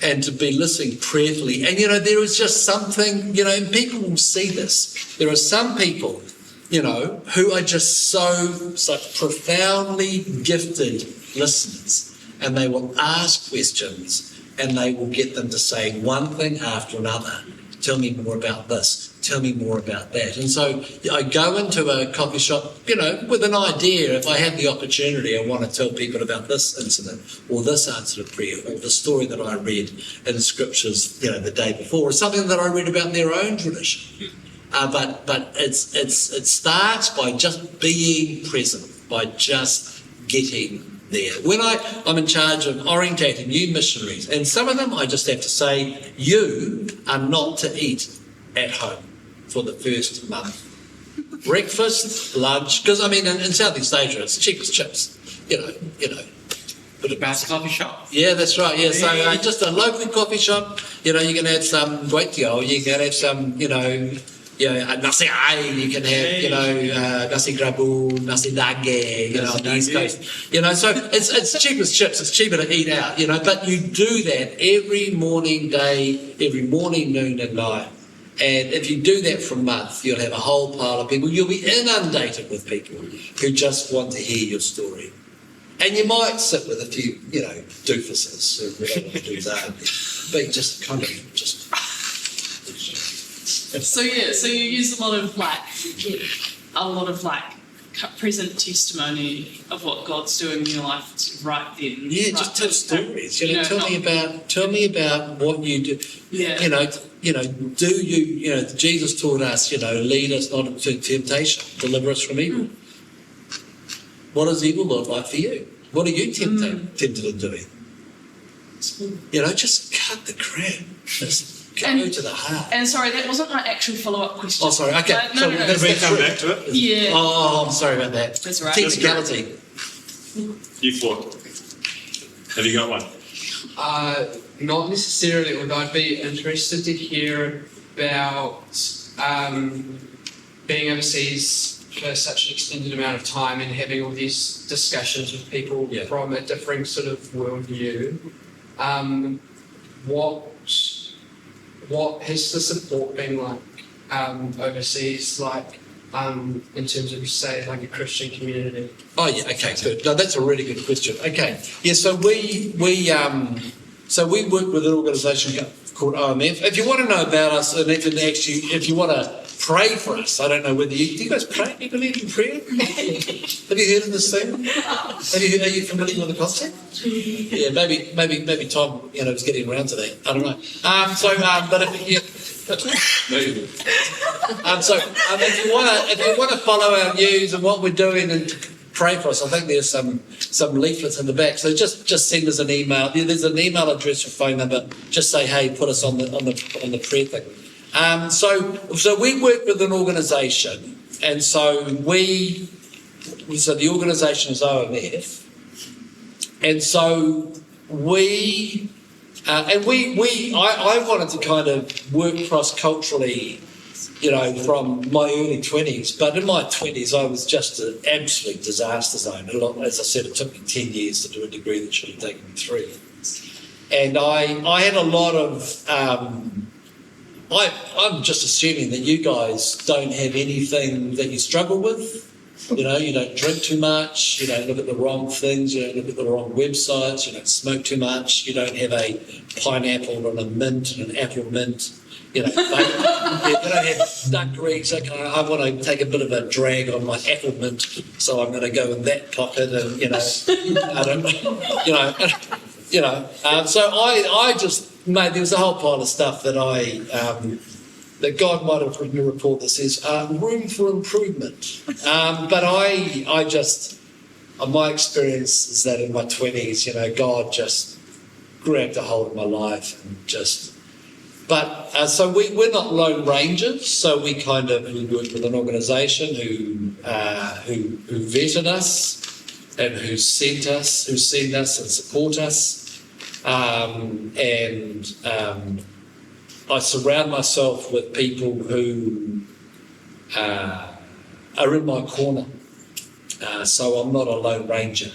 Speaker 1: and to be listening prayerfully. And, there is just something, and people will see this. There are some people, who are just such profoundly gifted listeners, and they will ask questions and they will get them to say one thing after another. Tell me more about this. Tell me more about that. And so I go into a coffee shop, with an idea. If I have the opportunity, I want to tell people about this incident or this answer to prayer or the story that I read in the scriptures, the day before, or something that I read about their own tradition. But it starts by just being present, by just getting there. When I'm in charge of orientating new missionaries, and some of them I just have to say, you are not to eat at home for the first month. Breakfast, lunch, because in Southeast Asia it's cheap as chips,
Speaker 7: But about the coffee shop.
Speaker 1: Yeah, that's right. Yeah, so just a local coffee shop. You can have some Joll, you can have some, nasi air, you can have, nasi grabu, nasi dage, on the East Coast. So it's cheap as chips, it's cheaper to eat out, but you do that every morning, noon and night. And if you do that for a month, you'll have a whole pile of people. You'll be inundated with people who just want to hear your story. And you might sit with a few, doofuses who don't want to do that. But you just kind of
Speaker 6: So you use a lot of present testimony of what God's doing in your life right then.
Speaker 1: Yeah, just tell stories. Tell me about what you do.
Speaker 6: Yeah.
Speaker 1: Do you, Jesus taught us, lead us not into temptation, deliver us from evil. What does evil look like for you? What are you tempted in doing? Just cut the crap. Just go to the heart.
Speaker 6: And sorry, that wasn't my actual follow-up question.
Speaker 1: Oh, sorry. Okay.
Speaker 6: No.
Speaker 2: Can we come back to it?
Speaker 6: Yeah.
Speaker 1: Oh, I'm sorry about that.
Speaker 6: That's right.
Speaker 1: Technicality.
Speaker 2: You four. Have you got one?
Speaker 7: Not necessarily, but I'd be interested to hear about being overseas for such an extended amount of time and having all these discussions with people from a differing sort of worldview. What has the support been like overseas, in terms of, say, like a Christian community?
Speaker 1: Oh yeah, okay, good. No, that's a really good question. Okay, yeah. So we work with an organisation called OMF. If you want to know about us, and if you want to pray for us, I don't know whether do you guys pray? Do you believe in prayer? Have you heard of this thing? Are you familiar with the concept? Yeah, maybe Tom, is getting around to that. I don't know. But if you want to follow our news and what we're doing and pray for us, I think there's some leaflets in the back. So just send us an email. There's an email address or phone number. Just say, hey, put us on the prayer thing. So we work with an organisation, and so the organisation is OMF, and so I wanted to kind of work cross-culturally, from my early 20s, but in my 20s I was just an absolute disaster zone. As I said, it took me 10 years to do a degree that should have taken me 3. And I had a lot of... I'm just assuming that you guys don't have anything that you struggle with. You don't drink too much, you don't look at the wrong things, you don't look at the wrong websites, you don't smoke too much, you don't have a pineapple and a mint and an apple mint. You don't have dungarees. Okay, I want to take a bit of a drag on my apple mint, so I'm going to go in that pocket, and So I just made. There was a whole pile of stuff that that God might have written a report that says room for improvement. But I just, my experience is that in my 20s, God just grabbed a hold of my life and just. But so we're not lone rangers. So we work with an organisation who vetted us and who sent us and support us. I surround myself with people who are in my corner. So I'm not a lone ranger.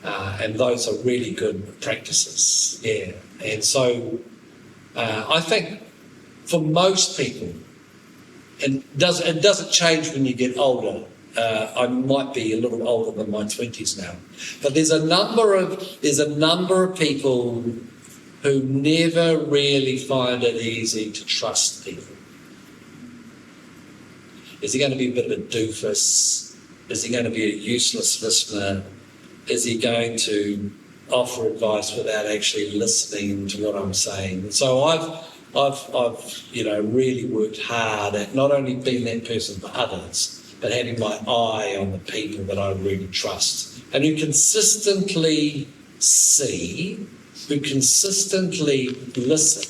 Speaker 1: And those are really good practices, yeah. And so I think for most people, and it doesn't change when you get older. I might be a little older than my 20s now, but there's a number of people who never really find it easy to trust people. Is he going to be a bit of a doofus? Is he going to be a useless listener? Is he going to offer advice without actually listening to what I'm saying? So I've really worked hard at not only being that person for others, but having my eye on the people that I really trust and who consistently see, who consistently listen,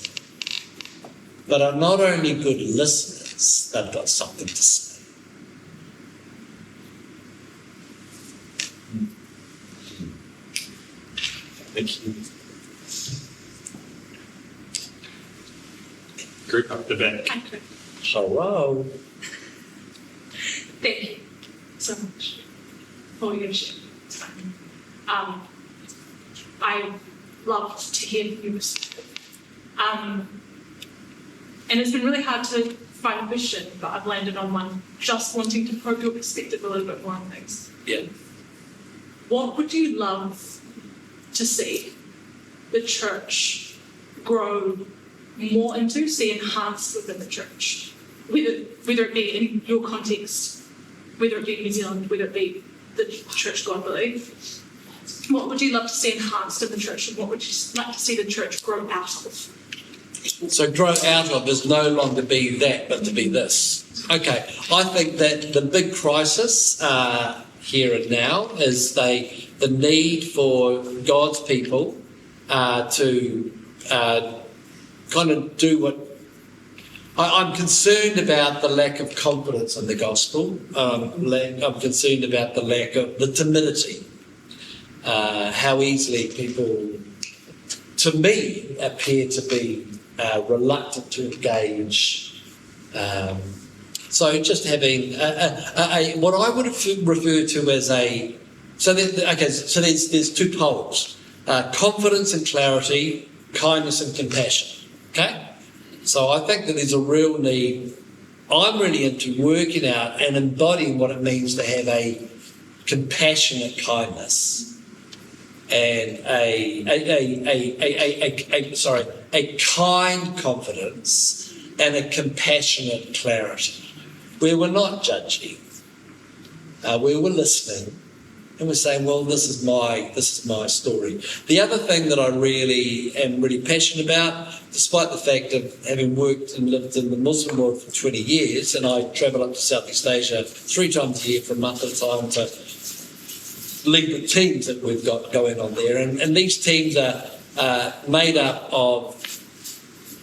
Speaker 1: but are not only good listeners, they've got something to say. Thank you.
Speaker 2: Group up the back.
Speaker 6: Okay.
Speaker 1: Hello.
Speaker 6: Thank you so much for your share. I love to hear you speak. And it's been really hard to find a question, but I've landed on one, just wanting to probe your perspective a little bit more on things.
Speaker 1: Yeah.
Speaker 6: What would you love to see the church grow more into, see enhanced within the church? Whether it be in your context, whether it be New Zealand, whether it be the church globally, what would you love to see enhanced in the church, and what would you like to see the church grow out of?
Speaker 1: So grow out of is no longer be that, but to be this. Okay, I think that the big crisis here and now is the need for God's people to kind of do what I'm concerned about. The lack of confidence in the gospel. I'm concerned about the timidity. How easily people, to me, appear to be reluctant to engage. So just having what I would refer to as there's two poles: confidence and clarity, kindness and compassion. Okay, so I think that there's a real need. I'm really into working out and embodying what it means to have a compassionate kindness and a kind confidence and a compassionate clarity, where we're not judging, where we're listening, and we're saying, well, this is my story. The other thing that I really am passionate about, despite the fact of having worked and lived in the Muslim world for 20 years, and I travel up to Southeast Asia 3 times a year for a month at a time to lead the teams that we've got going on there. And these teams are made up of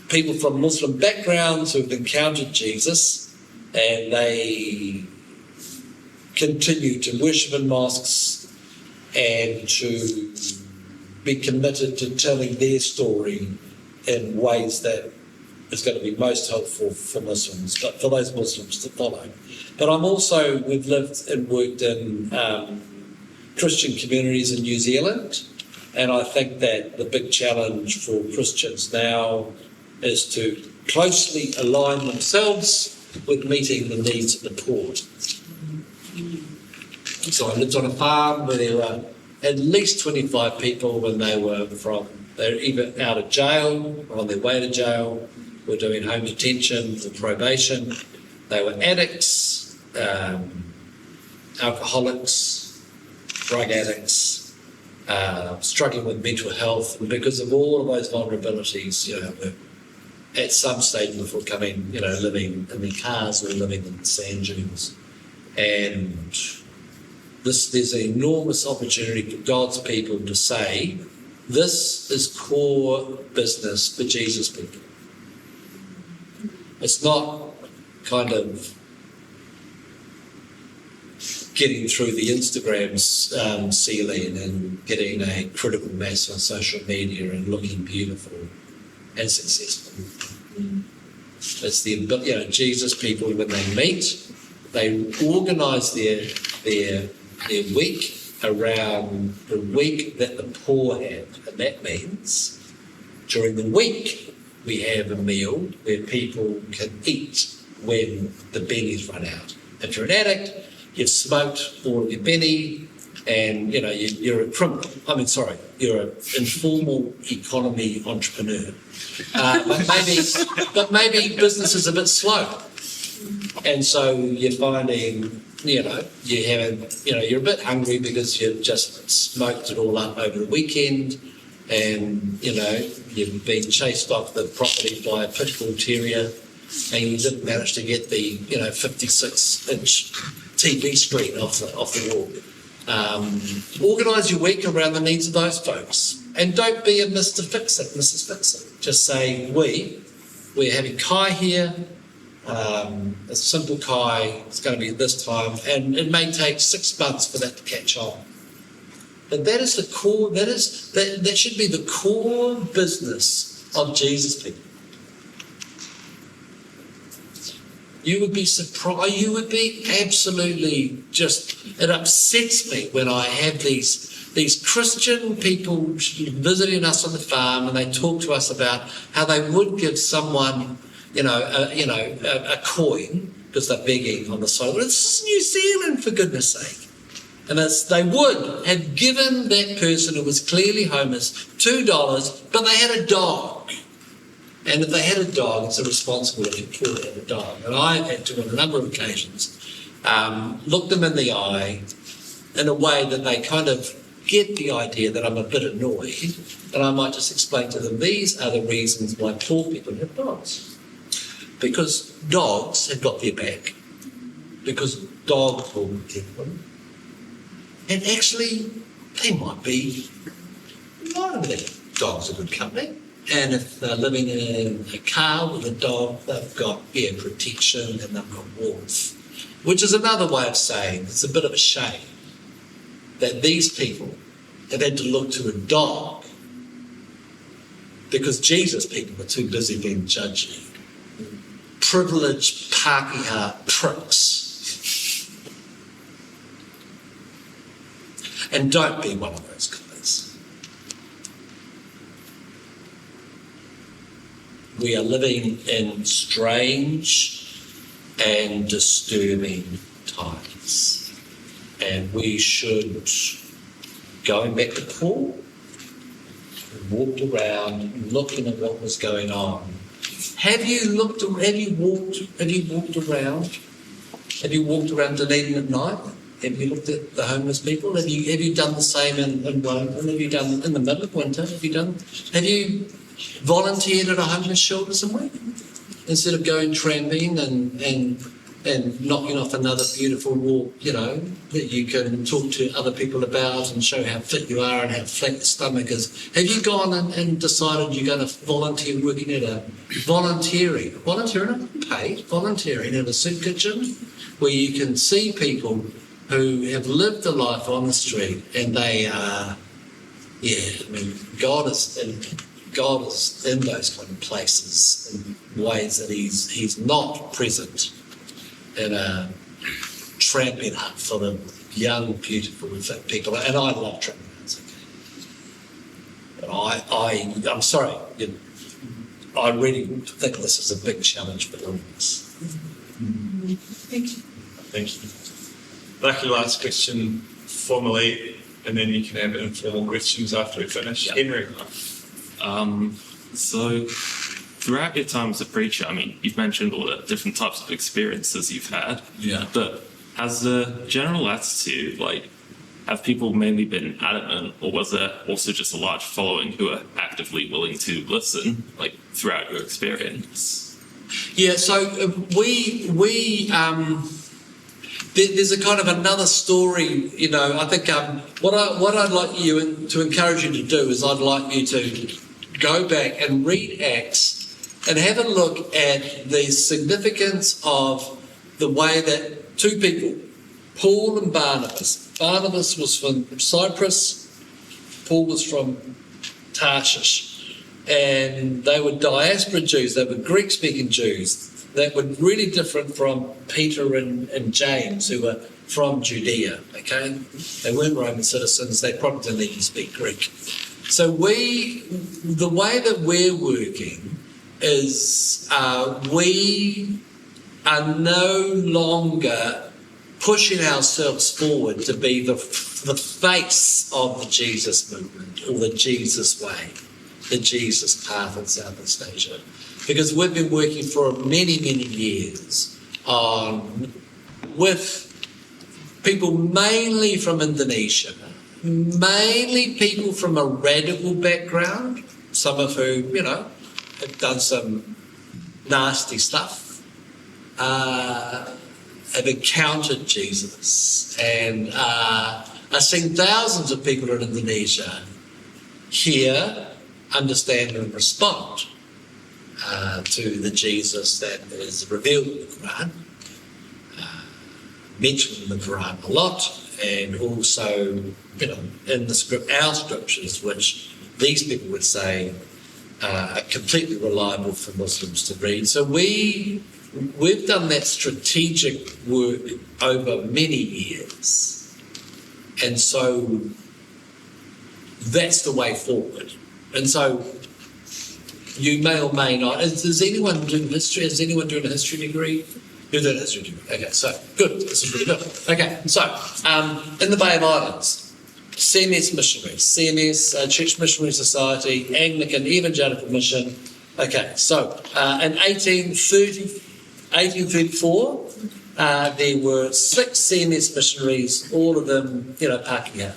Speaker 1: people from Muslim backgrounds who've encountered Jesus, and they continue to worship in mosques and to be committed to telling their story in ways that is going to be most helpful for Muslims, but for those Muslims to follow. But we've lived and worked in Christian communities in New Zealand, and I think that the big challenge for Christians now is to closely align themselves with meeting the needs of the poor. So I lived on a farm where there were at least 25 people when they were either out of jail or on their way to jail, were doing home detention or probation. They were addicts, alcoholics, drug addicts, struggling with mental health, and because of all of those vulnerabilities, were at some stage before coming, living in their cars or living in sand dunes. And there's an enormous opportunity for God's people to say, this is core business for Jesus people. It's not kind of getting through the Instagram ceiling and getting a critical mass on social media and looking beautiful. and successful. It's the ability, Jesus people, when they meet, they organise their week around the week that the poor have. And that means during the week we have a meal where people can eat when the bennies run out. If you're an addict, you've smoked all of your benny, and you're a criminal. You're an informal economy entrepreneur. But maybe business is a bit slow, and so you're finding you're a bit hungry because you've just smoked it all up over the weekend, and you've been chased off the property by a pit bull terrier, and you didn't manage to get the 56-inch TV screen off the wall. Organise your week around the needs of those folks, and don't be a Mr. Fix-It, Mrs. Fix-It. Just say we're having kai here. A simple kai. It's going to be this time, and it may take 6 months for that to catch on. But that is the core. That should be the core business of Jesus people. You would be surprised. You would be absolutely it upsets me when I have these Christian people visiting us on the farm, and they talk to us about how they would give someone, a coin because they're begging on the side. Well, this is New Zealand, for goodness sake. And they would have given that person who was clearly homeless $2, but they had a dog. And if they had a dog, it's a responsibility to have a dog. And I've had to, on a number of occasions, look them in the eye in a way that they kind of get the idea that I'm a bit annoyed, and I might just explain to them, these are the reasons why poor people have dogs. Because dogs have got their back. Because dogs will protect them. And actually, they might be right over there. Dogs are good company. And if they're living in a car with a dog, they've got air protection and they've got warmth. Which is another way of saying it's a bit of a shame that these people have had to look to a dog because Jesus people were too busy being judgy. Privileged Pākehā pricks. And don't be one of those guys. We are living in strange and disturbing times. And we should, going back to Paul, walked around looking at what was going on. Have you walked around Dunedin at night? Have you looked at the homeless people? Have you done the same in Wellington? Have you done in the middle of winter? Have you volunteered at a homeless shelter somewhere? Instead of going tramping and knocking off another beautiful walk, that you can talk to other people about and show how fit you are and how flat your stomach is. Have you gone and decided you're going to volunteer working at volunteering at a soup kitchen where you can see people who have lived a life on the street and they are, God is in those kind of places in ways that he's not present in a tramping hut full of young, beautiful, fit people. And I love tramping huts, okay? But I'm sorry, I really think this is a big challenge for all of us.
Speaker 4: Thank you.
Speaker 2: Thank you. Lucky last question formally, and then you can have informal questions after we finish.
Speaker 1: Yep.
Speaker 2: Henry.
Speaker 8: So throughout your time as a preacher, you've mentioned all the different types of experiences you've had.
Speaker 1: Yeah.
Speaker 8: But has the general attitude, have people mainly been adamant, or was there also just a large following who are actively willing to listen, throughout your experience?
Speaker 1: Yeah, so there's a kind of another story, I think what I'd like you to encourage you to do is I'd like you to go back and read Acts and have a look at the significance of the way that two people, Paul and Barnabas. Barnabas was from Cyprus, Paul was from Tarshish. and they were diaspora Jews, they were Greek-speaking Jews that were really different from Peter and James, who were from Judea, okay? They weren't Roman citizens, they probably didn't even speak Greek. So the way that we're working is we are no longer pushing ourselves forward to be the face of the Jesus movement or the Jesus way, the Jesus path in Southeast Asia. Because we've been working for many, many years with people mainly from Indonesia, mainly people from a radical background, some of who, have done some nasty stuff, have encountered Jesus, and I've seen thousands of people in Indonesia hear, understand and respond to the Jesus that is revealed in the Quran, mentioned in the Quran a lot, and also, in our scriptures, which these people would say are completely reliable for Muslims to read. So we've done that strategic work over many years, and so that's the way forward. And so you may or may not. Is anyone doing history? Is anyone doing a history degree? You're doing a history degree. Okay, so good. This is really good. Okay, so in the Bay of Islands, CMS missionaries, CMS, Church Missionary Society, Anglican Evangelical Mission. Okay, so in 1834, there were 6 CMS missionaries, all of them, Pākehā,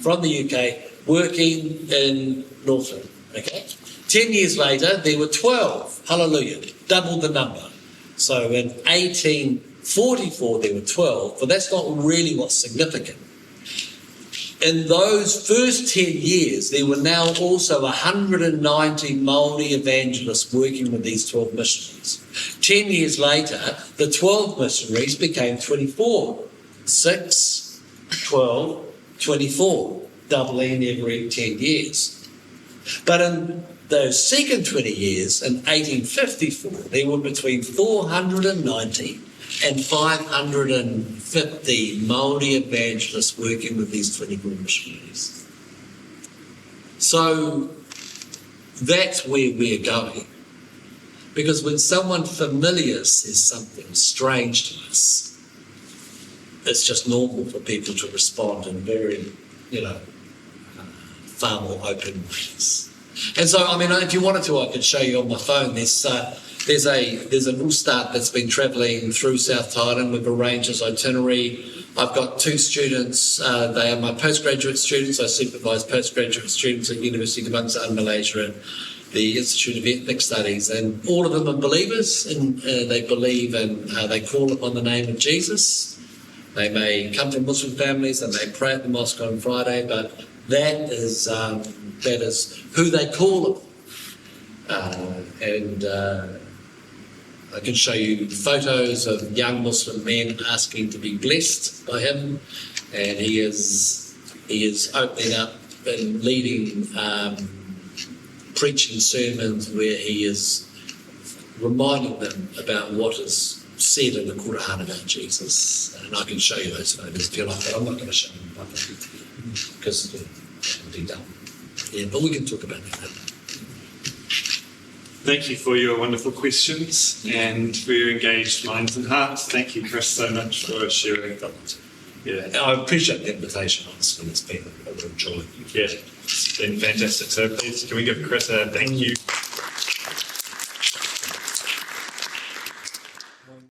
Speaker 1: from the UK, working in Northland. Okay. 10 years later, there were 12. Hallelujah. Double the number. So in 1844, there were 12, but that's not really what's significant. In those first 10 years, there were now also 190 Māori evangelists working with these 12 missionaries. 10 years later, the 12 missionaries became 24. 6, 12, 24, doubling every 10 years. But in those second 20 years, in 1854, there were between 490 and 550 Māori evangelists working with these 24 missionaries. So that's where we're going. Because when someone familiar says something strange to us, it's just normal for people to respond in very, far more open ways. And so, if you wanted to, I could show you on my phone. There's an ustad that's been travelling through South Thailand. We've arranged his itinerary. I've got 2 students. They are my postgraduate students. I supervise postgraduate students at University of Kebangsaan Malaysia and the Institute of Ethnic Studies. And all of them are believers, and they believe and they call upon the name of Jesus. They may come from Muslim families and they pray at the mosque on Friday, but that is who they call upon. I can show you photos of young Muslim men asking to be blessed by him, and he is opening up and leading preaching sermons where he is reminding them about what is said in the Quran about Jesus. And I can show you those photos if you like, but I'm not going to show them because it'll be done. Yeah, but we can talk about that.
Speaker 2: Thank you for your wonderful questions and for your engaged minds and hearts. Thank you, Chris, so much for sharing. Yeah,
Speaker 1: I appreciate the invitation, honestly. It's been a real joy.
Speaker 2: Yeah, it's been fantastic. So please, can we give Chris a thank you?